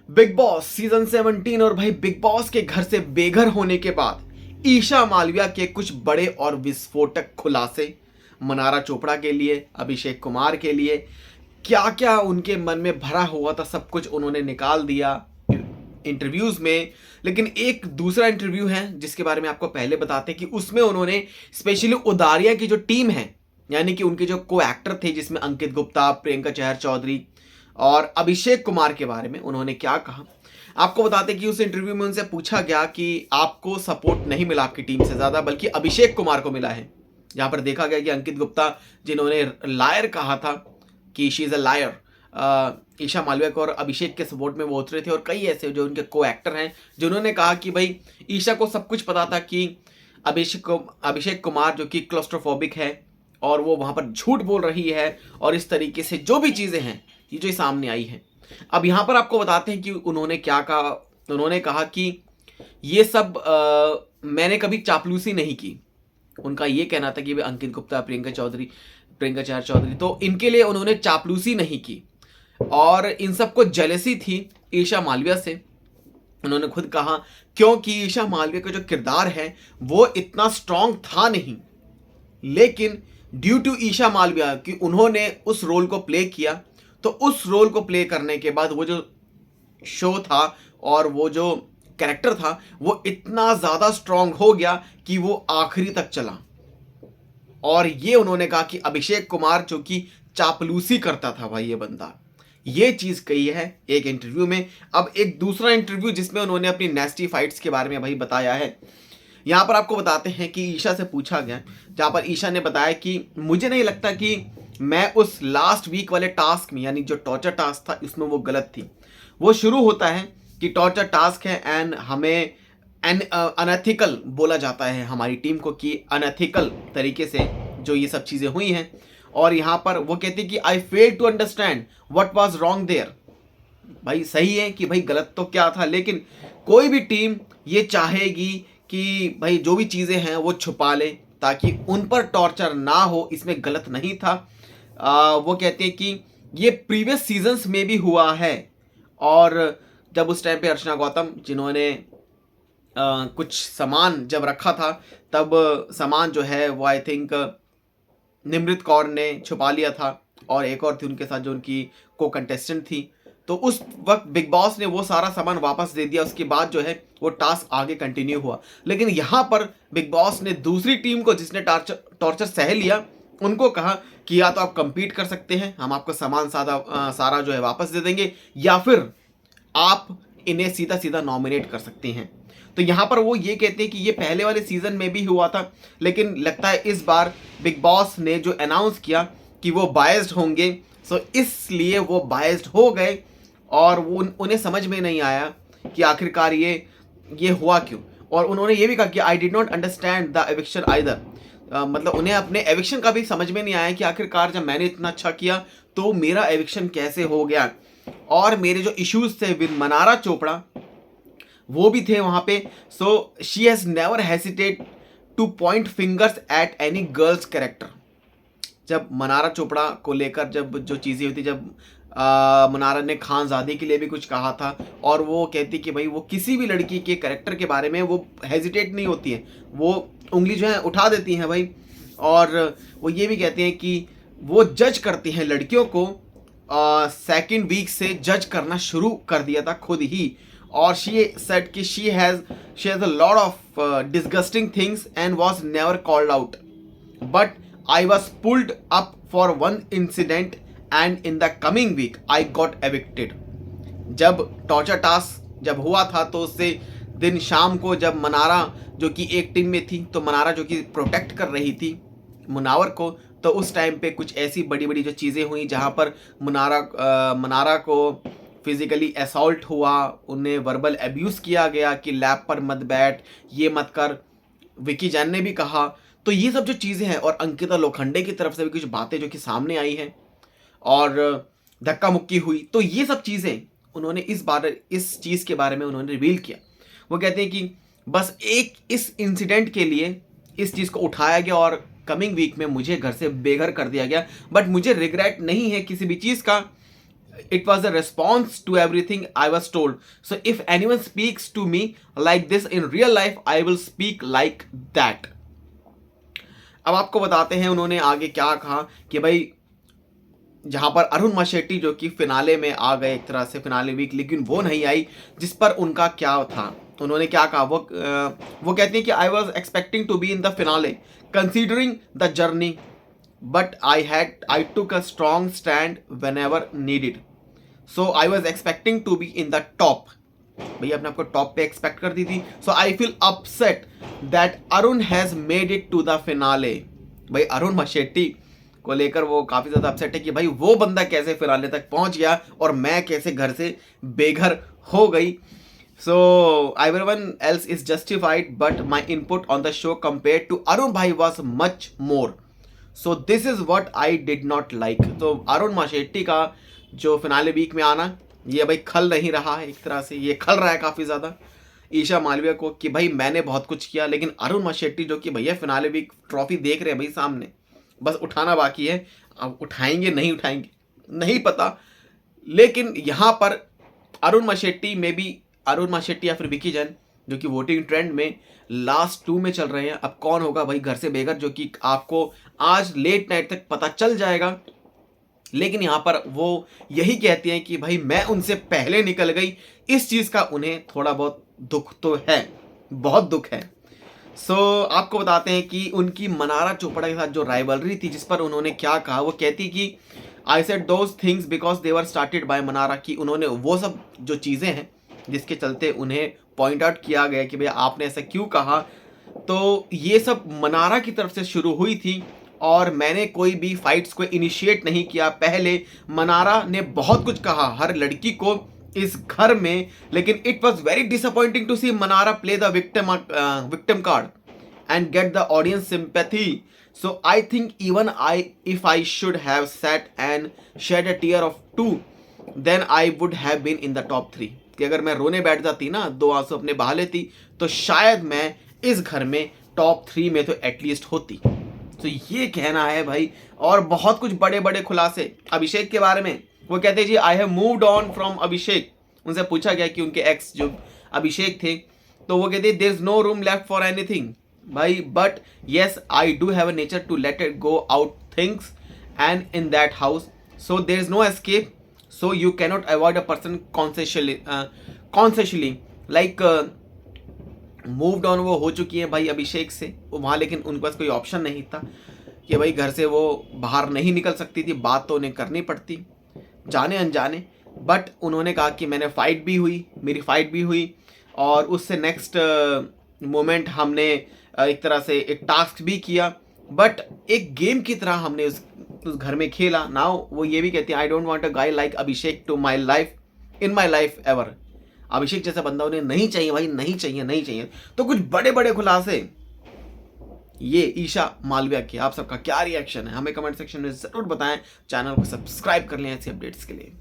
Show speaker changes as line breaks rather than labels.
Big boss season 17 और भाई big boss के घर से बेघर होने के बाद ईशा मालविया के कुछ बड़े और विस्फोटक खुलासे मनारा चोपड़ा के लिए, अभिषेक कुमार के लिए, क्या क्या उनके मन में भरा हुआ था सब कुछ उन्होंने निकाल दिया इंटरव्यूज में। लेकिन एक दूसरा इंटरव्यू है जिसके बारे में आपको पहले बताते हैं कि उसमें उन्होंने स्पेशली उदारिया की जो टीम है, यानी कि उनके जो को एक्टर थे जिसमें अंकित गुप्ता, प्रियंका चहर चौधरी और अभिषेक कुमार के बारे में उन्होंने क्या कहा। आपको बताते कि उस इंटरव्यू में उनसे पूछा गया कि आपको सपोर्ट नहीं मिला आपकी टीम से ज़्यादा बल्कि अभिषेक कुमार को मिला है। जहां पर देखा गया कि अंकित गुप्ता जिन्होंने लायर कहा था कि she is a liar, Isha Malviya को और अभिषेक के सपोर्ट में वो उतरे थे। और कई ऐसे जो उनके को एक्टर हैं जिन्होंने कहा कि भाई ईशा को सब कुछ पता था कि अभिषेक कुमार जो कि क्लोस्ट्रोफोबिक है और वो वहाँ पर झूठ बोल रही है, और इस तरीके से जो भी चीज़ें हैं ये जो सामने आई हैं। अब यहाँ पर आपको बताते हैं कि उन्होंने क्या कहा। उन्होंने कहा कि ये सब मैंने कभी चापलूसी नहीं की। उनका ये कहना था कि भाई अंकित गुप्ता, प्रियंका चहर चौधरी, तो इनके लिए उन्होंने चापलूसी नहीं की और इन सबको जेलसी थी ईशा मालविया से। उन्होंने खुद कहा क्योंकि ईशा मालविया का जो किरदार है वो इतना स्ट्रांग था नहीं, लेकिन ड्यू टू ईशा मालविया कि उन्होंने उस रोल को प्ले किया, तो उस रोल को प्ले करने के बाद वो जो शो था और वो जो कैरेक्टर था वो इतना ज़्यादा स्ट्रांग हो गया कि वो आखिरी तक चला। और ये उन्होंने कहा कि अभिषेक कुमार जो कि चापलूसी करता था भाई, ये बंदा, ये चीज़ कही है एक इंटरव्यू में। अब एक दूसरा इंटरव्यू जिसमें उन्होंने अपनी नेस्टी फाइट्स के बारे में भाई बताया है। यहाँ पर आपको बताते हैं कि ईशा से पूछा गया, जहाँ पर ईशा ने बताया कि मुझे नहीं लगता कि मैं उस लास्ट वीक वाले टास्क में, यानी जो टॉर्चर टास्क था, इसमें वो गलत थी। वो शुरू होता है कि टॉर्चर टास्क है एंड हमें अनएथिकल बोला जाता है हमारी टीम को कि अनएथिकल तरीके से जो ये सब चीज़ें हुई हैं। और यहाँ पर वो कहती है कि I fail to understand what was wrong there. भाई सही है कि भाई गलत तो क्या था, लेकिन कोई भी टीम ये चाहेगी कि भाई जो भी चीज़ें हैं वो छुपा ले ताकि उन पर टॉर्चर ना हो, इसमें गलत नहीं था। वो कहते हैं कि ये प्रीवियस सीजन्स में भी हुआ है, और जब उस टाइम पे अर्चना गौतम जिन्होंने कुछ सामान जब रखा था तब सामान जो है वो आई थिंक निमृत कौर ने छुपा लिया था और एक और थी उनके साथ जो उनकी को कंटेस्टेंट थी। तो उस वक्त बिग बॉस ने वो सारा सामान वापस दे दिया। उसके बाद जो है वो टास्क आगे कंटिन्यू हुआ। लेकिन यहाँ पर बिग बॉस ने दूसरी टीम को जिसने टॉर्चर सह लिया उनको कहा कि या तो आप compete कर सकते हैं, हम आपको सामान सारा जो है वापस दे देंगे, या फिर आप इन्हें सीधा सीधा नॉमिनेट कर सकते हैं। तो यहाँ पर वो ये कहते हैं कि ये पहले वाले सीजन में भी हुआ था, लेकिन लगता है इस बार बिग बॉस ने जो अनाउंस किया कि वो बायस्ड होंगे, सो इसलिए वो बायस्ड हो गए और वो उन्हें समझ में नहीं आया कि आखिरकार ये हुआ क्यों। और उन्होंने ये भी कहा कि I did not understand the eviction either. मतलब उन्हें अपने एविक्शन का भी समझ में नहीं आया कि आखिरकार जब मैंने इतना अच्छा किया तो मेरा एविक्शन कैसे हो गया। और मेरे जो इश्यूज थे विद मनारा चोपड़ा वो भी थे वहाँ पे। So she has never hesitate two point fingers at any girls character. जब मनारा चोपड़ा को लेकर जब जो चीज़ें हुई थी, जब मनारा ने खानजादे के लिए भी कुछ कहा था और वो कहती कि भाई वो किसी भी लड़की के कैरेक्टर के बारे में वो हेजिटेट नहीं होती है, वो उंगली जो है उठा देती हैं भाई। और वो ये भी कहते हैं कि वो जज करती हैं लड़कियों को, सेकंड वीक से जज करना शुरू कर दिया था खुद ही। और शी सेड कि she has a lot of disgusting things and was never called out, but I was pulled up for one incident and in the coming week I got evicted. जब टॉर्चर टास्क जब हुआ था तो उससे दिन शाम को जब मनारा जो कि एक टीम में थी, तो मनारा जो कि प्रोटेक्ट कर रही थी मुनावर को, तो उस टाइम पे कुछ ऐसी बड़ी बड़ी जो चीज़ें हुई जहाँ पर मनारा को फिजिकली असॉल्ट हुआ, उन्हें वर्बल एब्यूज़ किया गया कि लैब पर मत बैठ, ये मत कर, विकी जैन ने भी कहा। तो ये सब जो चीज़ें हैं और अंकिता लोखंडे की तरफ से भी कुछ बातें जो कि सामने आई हैं और धक्का मुक्की हुई, तो ये सब चीज़ें उन्होंने इस चीज़ के बारे में उन्होंने रिवील किया। वो कहते हैं कि बस एक इस इंसिडेंट के लिए इस चीज़ को उठाया गया और कमिंग वीक में मुझे घर से बेघर कर दिया गया, बट मुझे रिग्रेट नहीं है किसी भी चीज़ का। It was a response to everything I was told. So if anyone speaks to me like this in real life, I will speak like that. अब आपको बताते हैं उन्होंने आगे क्या कहा कि भाई जहां पर अरुण माशेट्टी जो कि फिनाले में आ गए एक तरह से फिनाले वीक, लेकिन वो नहीं आई जिस पर उनका क्या था, उन्होंने क्या कहा, वो कहती हैं कि I was expecting to be in the finale considering the journey, but I took a strong stand whenever needed. So I was expecting to be in the top. भैया अपने आपको टॉप पे एक्सपेक्ट कर दी थी. So I feel upset that Arun has made it to the finale. भाई अरुण माशेट्टी को लेकर वो काफी ज्यादा अपसेट है कि भाई वो बंदा कैसे फिनाले तक पहुंच गया और मैं कैसे घर से बेघर हो गई. So everyone else is justified, but my input on the show compared to Arun Bhai was much more. So this is what I did not like. तो अरुण माशेट्टी का जो फिनाले वीक में आना, ये भाई खल नहीं रहा है, एक तरह से ये खल रहा है काफ़ी ज़्यादा ईशा मालविया को कि भाई मैंने बहुत कुछ किया, लेकिन अरुण माशेट्टी जो कि भैया फिनाले वीक ट्रॉफी देख रहे हैं भाई सामने, बस उठाना बाकी है. अब उठाएंगे नहीं उठाएंगे नहीं पता, लेकिन यहाँ पर अरुण माशेट्टी में भी अरुण माशेट्टी या फिर विकी जैन जो कि वोटिंग ट्रेंड में लास्ट 2 में चल रहे हैं. अब कौन होगा भाई घर से बेघर, जो कि आपको आज लेट नाइट तक पता चल जाएगा. लेकिन यहाँ पर वो यही कहती हैं कि भाई मैं उनसे पहले निकल गई. इस चीज़ का उन्हें थोड़ा बहुत दुख तो है, बहुत दुख है. सो आपको बताते हैं कि उनकी मनारा चोपड़ा के साथ जो राइवलरी थी, जिस पर उन्होंने क्या कहा, वो कहती कि I said those things because they were started by Mannara. कि उन्होंने वो सब जो चीज़ें हैं जिसके चलते उन्हें पॉइंट आउट किया गया कि भैया आपने ऐसा क्यों कहा, तो ये सब मनारा की तरफ से शुरू हुई थी और मैंने कोई भी फाइट्स को इनिशिएट नहीं किया. पहले मनारा ने बहुत कुछ कहा हर लड़की को इस घर में, लेकिन it was very disappointing to see Mannara play the victim card and get the audience sympathy. So I think even if I should have sat and shed a tear of 2, then I would have been in the top 3. कि अगर मैं रोने बैठ जाती ना, 2 आंसू अपने बहा लेती, तो शायद मैं इस घर में टॉप 3 में तो एटलीस्ट होती. तो ये कहना है भाई. और बहुत कुछ बड़े बड़े खुलासे अभिषेक के बारे में. वो कहते हैं जी I have moved on from Abhishek. उनसे पूछा गया कि उनके एक्स जो अभिषेक थे, तो वो कहते there is no room left for anything भाई, but yes I do have a nature to let it go out things and in that house. So there is no escape. So you cannot avoid a person consciously like moved on वो हो चुकी है भाई अभिषेक से वहाँ, लेकिन उनके पास कोई ऑप्शन नहीं था कि भाई घर से वो बाहर नहीं निकल सकती थी. बात तो उन्हें करनी पड़ती जाने अनजाने. बट उन्होंने कहा कि मैंने फाइट भी हुई, मेरी फाइट भी हुई, और उससे नेक्स्ट मोमेंट हमने एक तरह से एक टास्क भी किया, बट एक गेम की तरह हमने उस घर में खेला. नाउ वो ये भी कहती है I don't want a guy like Abhishek to my life in my life ever. Abhishek जैसा बंदा उन्हें नहीं चाहिए भाई, नहीं चाहिए नहीं चाहिए. तो कुछ बड़े बड़े खुलासे ये ईशा मालविया के. आप सबका क्या रिएक्शन है हमें कमेंट सेक्शन में जरूर बताएं. चैनल को सब्सक्राइब कर लें ऐसी अपडेट्स के लिए.